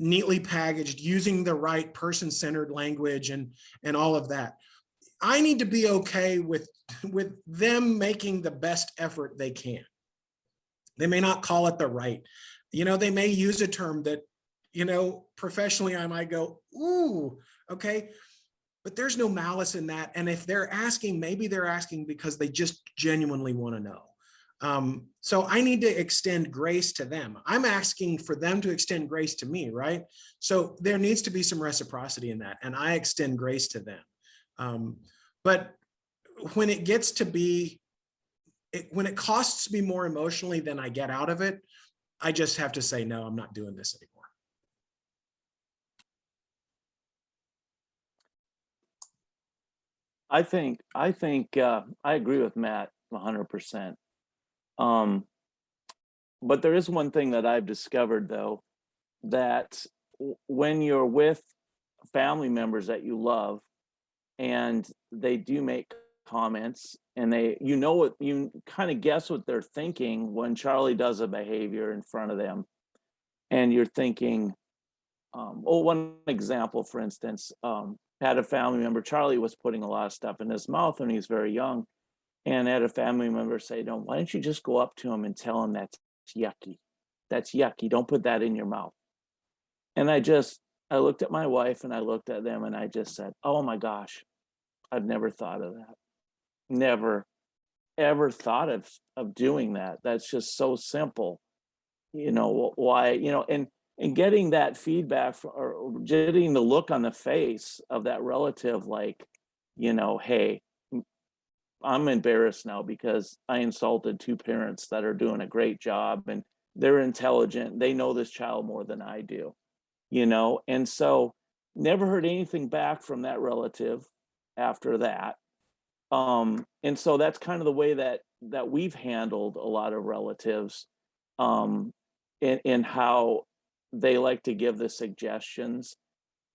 [SPEAKER 2] neatly packaged, using the right person-centered language and all of that. I need to be okay with them making the best effort they can. They may not call it the right, they may use a term that, professionally I might go, ooh, okay. But there's no malice in that. And if they're asking, maybe they're asking because they just genuinely want to know. So I need to extend grace to them. I'm asking for them to extend grace to me, right? So there needs to be some reciprocity in that. And I extend grace to them. But when it gets to be, when it costs me more emotionally than I get out of it, I just have to say, no, I'm not doing this anymore.
[SPEAKER 3] I think I agree with Matt 100%. But there is one thing that I've discovered, though, that when you're with family members that you love and they do make comments and you kind of guess what they're thinking when Charlie does a behavior in front of them, and you're thinking, one example, for instance, had a family member, Charlie was putting a lot of stuff in his mouth when he was very young, and had a family member say, "No, why don't you just go up to him and tell him that's yucky? That's yucky. Don't put that in your mouth." And I looked at my wife and I looked at them and I just said, "Oh my gosh, I've never thought of that. Never, ever thought of doing that. That's just so simple. Why, and getting that feedback or getting the look on the face of that relative, like, hey, I'm embarrassed now because I insulted two parents that are doing a great job and they're intelligent. They know this child more than I do, and so never heard anything back from that relative after that. And so that's kind of the way that we've handled a lot of relatives, in how they like to give the suggestions,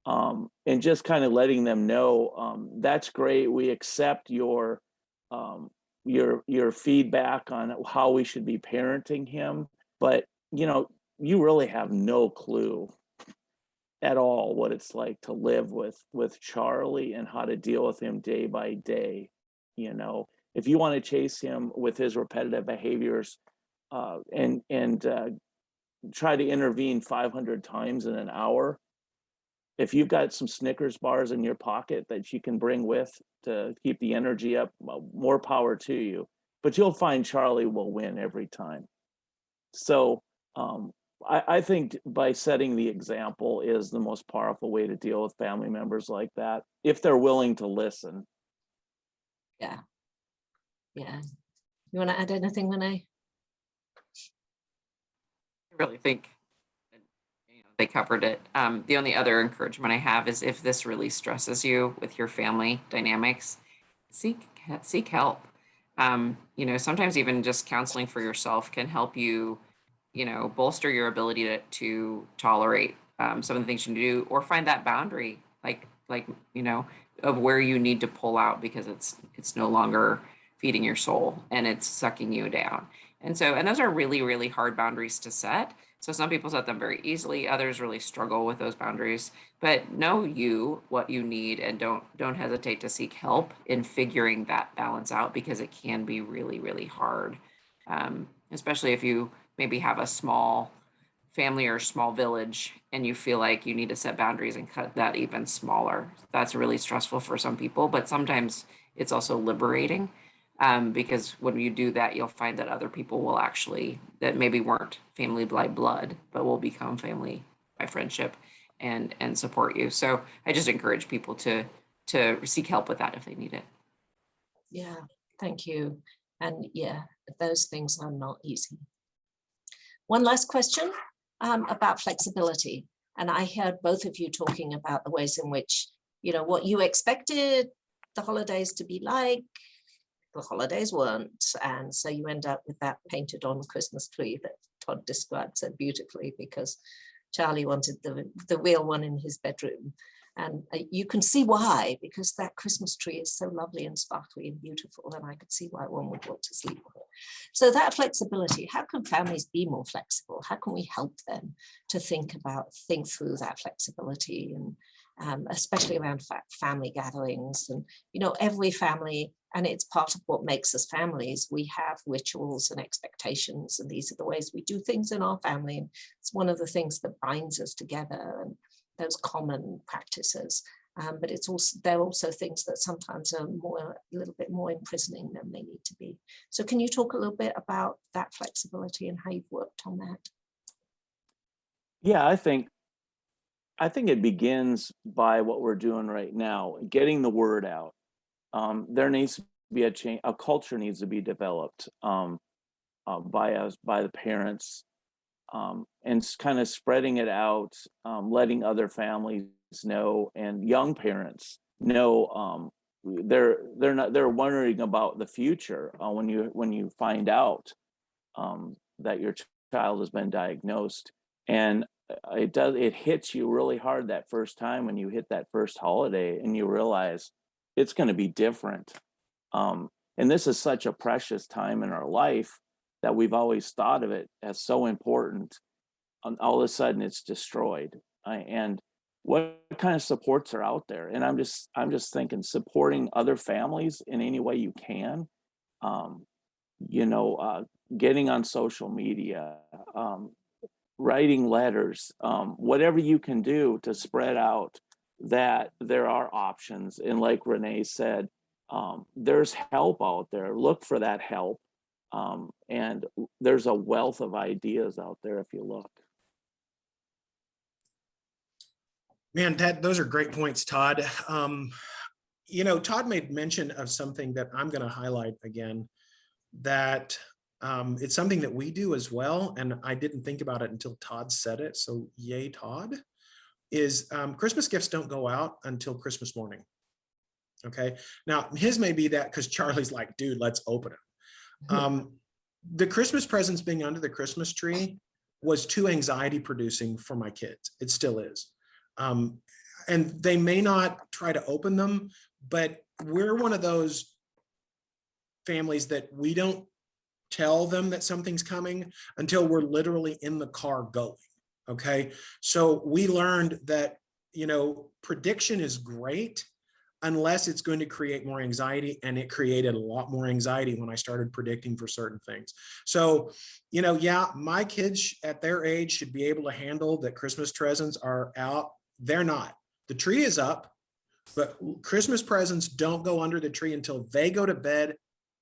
[SPEAKER 3] and just kind of letting them know, that's great. We accept your feedback on how we should be parenting him, but you really have no clue at all what it's like to live with Charlie and how to deal with him day by day. If you want to chase him with his repetitive behaviors, and try to intervene 500 times in an hour, if you've got some Snickers bars in your pocket that you can bring with to keep the energy up, more power to you. But you'll find Charlie will win every time. So I think by setting the example is the most powerful way to deal with family members like that, if they're willing to listen.
[SPEAKER 1] Yeah. Yeah. You want to add anything, Renee?
[SPEAKER 4] I really think they covered it. The only other encouragement I have is if this really stresses you with your family dynamics, seek help. Sometimes even just counseling for yourself can help you, bolster your ability to tolerate some of the things you do, or find that boundary, like of where you need to pull out because it's no longer feeding your soul and it's sucking you down. And those are really, really hard boundaries to set. So some people set them very easily. Others really struggle with those boundaries. But know what you need, and don't hesitate to seek help in figuring that balance out, because it can be really, really hard, especially if you maybe have a small family or small village and you feel like you need to set boundaries and cut that even smaller. That's really stressful for some people, but sometimes it's also liberating. Because when you do that, you'll find that other people will actually, that maybe weren't family by blood, but will become family by friendship and support you. So I just encourage people to seek help with that if they need it.
[SPEAKER 1] Yeah, thank you. And yeah, those things are not easy. One last question about flexibility. And I heard both of you talking about the ways in which, what you expected the holidays to be like. The holidays weren't, and so you end up with that painted on Christmas tree that Todd described so beautifully, because Charlie wanted the real one in his bedroom, and you can see why, because that Christmas tree is so lovely and sparkly and beautiful, and I could see why one would want to sleep with it. So that flexibility, how can families be more flexible? How can we help them to think through that flexibility especially around family gatherings. And, you know, every family, and it's part of what makes us families, we have rituals and expectations, and these are the ways we do things in our family. And it's one of the things that binds us together, and those common practices. But it's also, there are also things that sometimes are a little bit more imprisoning than they need to be. So can you talk a little bit about that flexibility and how you've worked on that?
[SPEAKER 3] Yeah, I think it begins by what we're doing right now, getting the word out. There needs to be a change, a culture needs to be developed by us, by the parents, and kind of spreading it out, letting other families know and young parents know. They're wondering about the future when you find out that your child has been diagnosed, and it hits you really hard that first time when you hit that first holiday and you realize it's going to be different. And this is such a precious time in our life that we've always thought of it as so important. All of a sudden it's destroyed. And what kind of supports are out there? And I'm just thinking supporting other families in any way you can. Getting on social media, writing letters, whatever you can do to spread out that there are options. And like Renee said, there's help out there. Look for that help. And there's a wealth of ideas out there if you look.
[SPEAKER 2] Man, those are great points, Todd. Todd made mention of something that I'm going to highlight again, that it's something that we do as well. And I didn't think about it until Todd said it. So yay, Todd, is Christmas gifts don't go out until Christmas morning. Okay. Now his may be that because Charlie's like, dude, let's open it. The Christmas presents being under the Christmas tree was too anxiety producing for my kids. It still is. And they may not try to open them, but we're one of those families that we don't tell them that something's coming until we're literally in the car going. Okay. So we learned that, prediction is great unless it's going to create more anxiety. And it created a lot more anxiety when I started predicting for certain things. So, yeah, my kids at their age should be able to handle that Christmas presents are out. They're not. The tree is up, but Christmas presents don't go under the tree until they go to bed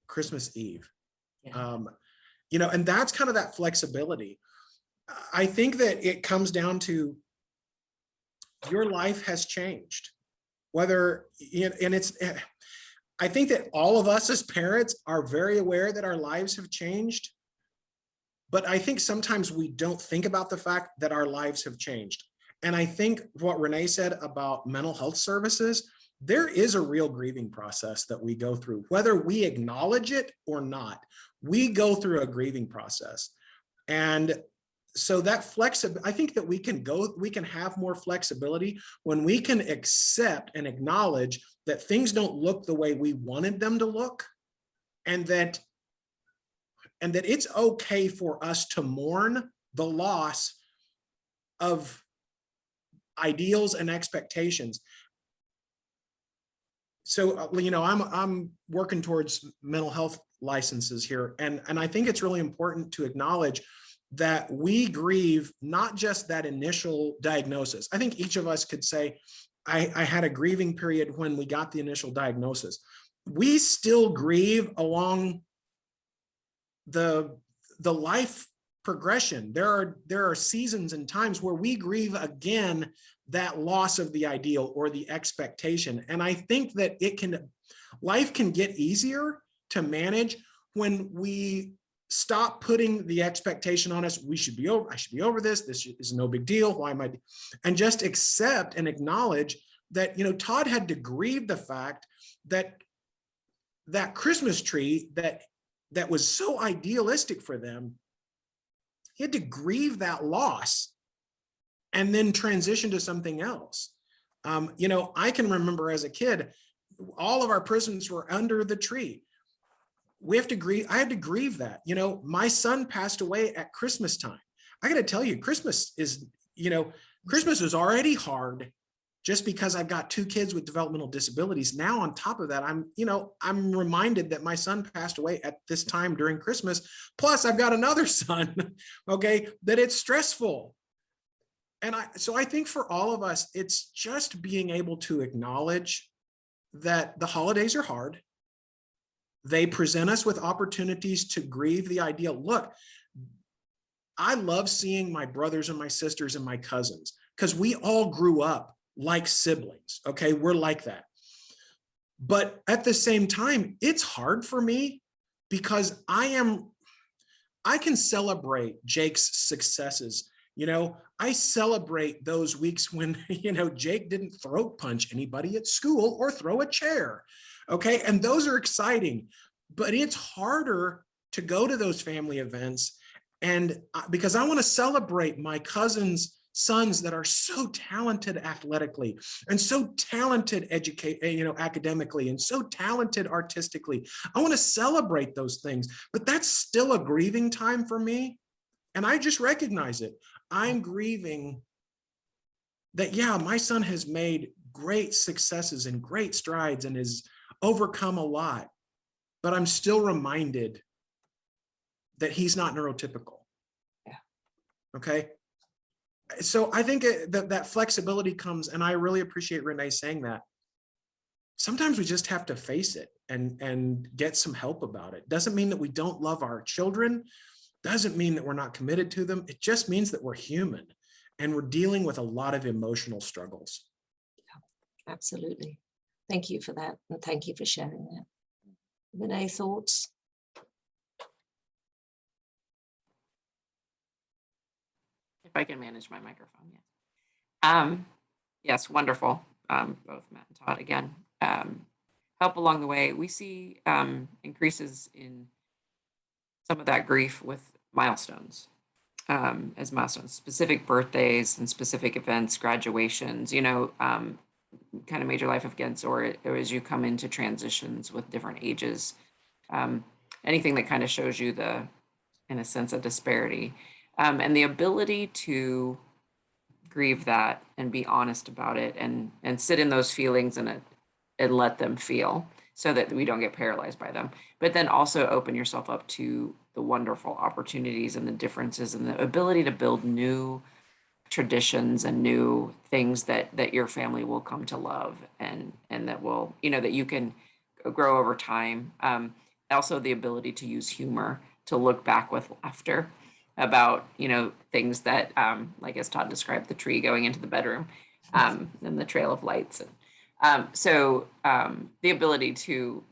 [SPEAKER 2] Christmas Eve. Yeah. And that's kind of that flexibility. I think that it comes down to your life has changed. I think that all of us as parents are very aware that our lives have changed, but I think sometimes we don't think about the fact that our lives have changed. And I think what Renee said about mental health services, there is a real grieving process that we go through, whether we acknowledge it or not. We go through a grieving process. And so that I think that we can have more flexibility when we can accept and acknowledge that things don't look the way we wanted them to look, and that it's okay for us to mourn the loss of ideals and expectations. So, I'm working towards mental health licenses here. And I think it's really important to acknowledge that we grieve not just that initial diagnosis. I think each of us could say, I had a grieving period when we got the initial diagnosis. We still grieve along the life progression. There are seasons and times where we grieve again that loss of the ideal or the expectation. And I think that life can get easier to manage when we stop putting the expectation on us. I should be over this. This is no big deal. Why am I? And just accept and acknowledge that, Todd had to grieve the fact that that Christmas tree that was so idealistic for them, he had to grieve that loss and then transition to something else. I can remember as a kid, all of our presents were under the tree. I had to grieve that. My son passed away at Christmas time. I got to tell you, Christmas is already hard. just because I've got 2 kids with developmental disabilities. Now on top of that, I'm reminded that my son passed away at this time during Christmas. Plus I've got another son, okay, that it's stressful. And so I think for all of us, it's just being able to acknowledge that the holidays are hard. They present us with opportunities to grieve the idea. Look, I love seeing my brothers and my sisters and my cousins because we all grew up like siblings. Okay, we're like that. But at the same time, it's hard for me because I can celebrate Jake's successes. I celebrate those weeks when, Jake didn't throat punch anybody at school or throw a chair. Okay, and those are exciting, but it's harder to go to those family events. And because I want to celebrate my cousins' sons that are so talented athletically and so talented academically and so talented artistically. I want to celebrate those things, but that's still a grieving time for me. And I just recognize it. I'm grieving that, yeah, my son has made great successes and great strides and has overcome a lot, but I'm still reminded that he's not neurotypical.
[SPEAKER 4] Yeah.
[SPEAKER 2] Okay. So I think that flexibility comes, and I really appreciate Renee saying that. Sometimes we just have to face it and get some help about it. Doesn't mean that we don't love our children. Doesn't mean that we're not committed to them. It just means that we're human and we're dealing with a lot of emotional struggles.
[SPEAKER 1] Yeah, absolutely. Thank you for that. And thank you for sharing that. Renee, thoughts?
[SPEAKER 4] If I can manage my microphone, yes. Yes, wonderful. Both Matt and Todd again. Help along the way. We see increases in some of that grief with milestones, as milestones, specific birthdays and specific events, graduations, kind of major life events, or as you come into transitions with different ages, anything that kind of shows you in a sense, a disparity, and the ability to grieve that and be honest about it and sit in those feelings and let them feel so that we don't get paralyzed by them, but then also open yourself up to the wonderful opportunities and the differences and the ability to build new traditions and new things that your family will come to love and that will, that you can grow over time. Also the ability to use humor, to look back with laughter about, things that, like as Todd described, the tree going into the bedroom, and the trail of lights. So the ability to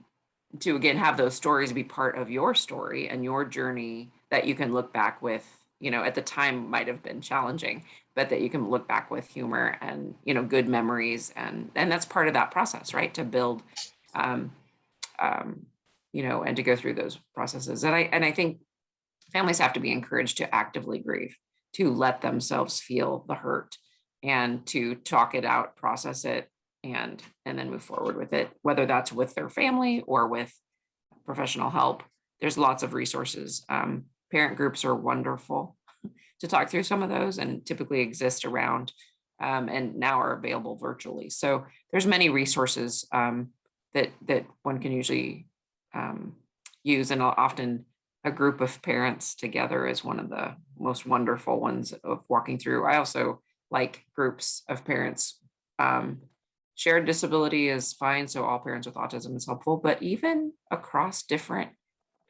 [SPEAKER 4] again, have those stories be part of your story and your journey that you can look back with, at the time might have been challenging, but that you can look back with humor and, good memories. And that's part of that process, right? To build, and to go through those processes. And I think families have to be encouraged to actively grieve, to let themselves feel the hurt and to talk it out, process it, and then move forward with it, whether that's with their family or with professional help. There's lots of resources. Parent groups are wonderful to talk through some of those and typically exist around and now are available virtually. So there's many resources that one can usually use, and often a group of parents together is one of the most wonderful ones of walking through. I also like groups of parents. Shared disability is fine, so all parents with autism is helpful, but even across different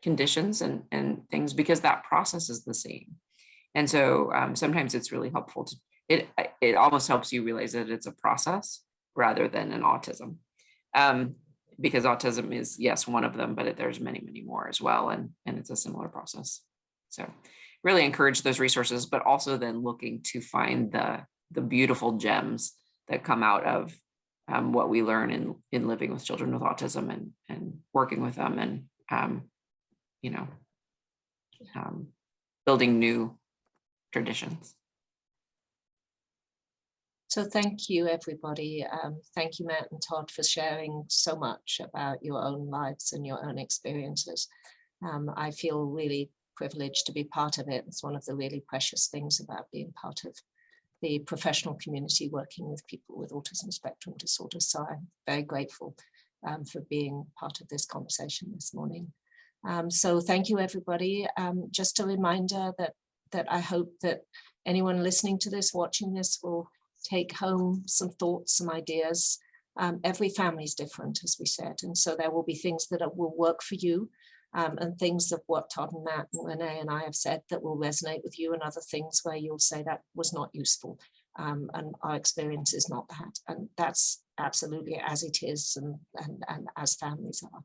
[SPEAKER 4] conditions and things, because that process is the same. And so sometimes it's really helpful it almost helps you realize that it's a process rather than an autism. Because autism is, yes, one of them, but there's many, many more as well. And it's a similar process. So really encourage those resources, but also then looking to find the beautiful gems that come out of what we learn in living with children with autism and working with them and, building new traditions.
[SPEAKER 1] So thank you, everybody. Thank you, Matt and Todd, for sharing so much about your own lives and your own experiences. I feel really privileged to be part of it. It's one of the really precious things about being part of the professional community working with people with autism spectrum disorder. So I'm very grateful for being part of this conversation this morning. So thank you, everybody. Just a reminder that I hope that anyone listening to this, watching this, will take home some thoughts, some ideas. Every family is different, as we said, and so there will be things that will work for you, and things of what Todd and Matt and Renee and I have said that will resonate with you, and other things where you'll say that was not useful, and our experience is not that, and that's absolutely as it is, and as families are.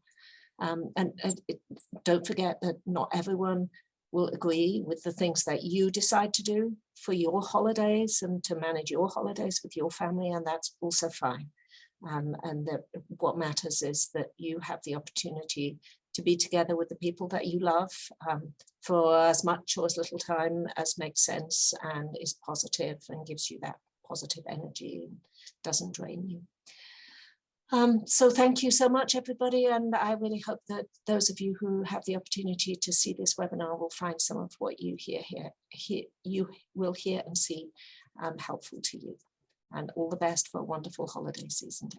[SPEAKER 1] Don't forget that not everyone will agree with the things that you decide to do for your holidays and to manage your holidays with your family, and that's also fine. And that what matters is that you have the opportunity to be together with the people that you love for as much or as little time as makes sense and is positive and gives you that positive energy and doesn't drain you. So thank you so much, everybody. And I really hope that those of you who have the opportunity to see this webinar will find some of what you you will hear and see helpful to you. And all the best for a wonderful holiday season.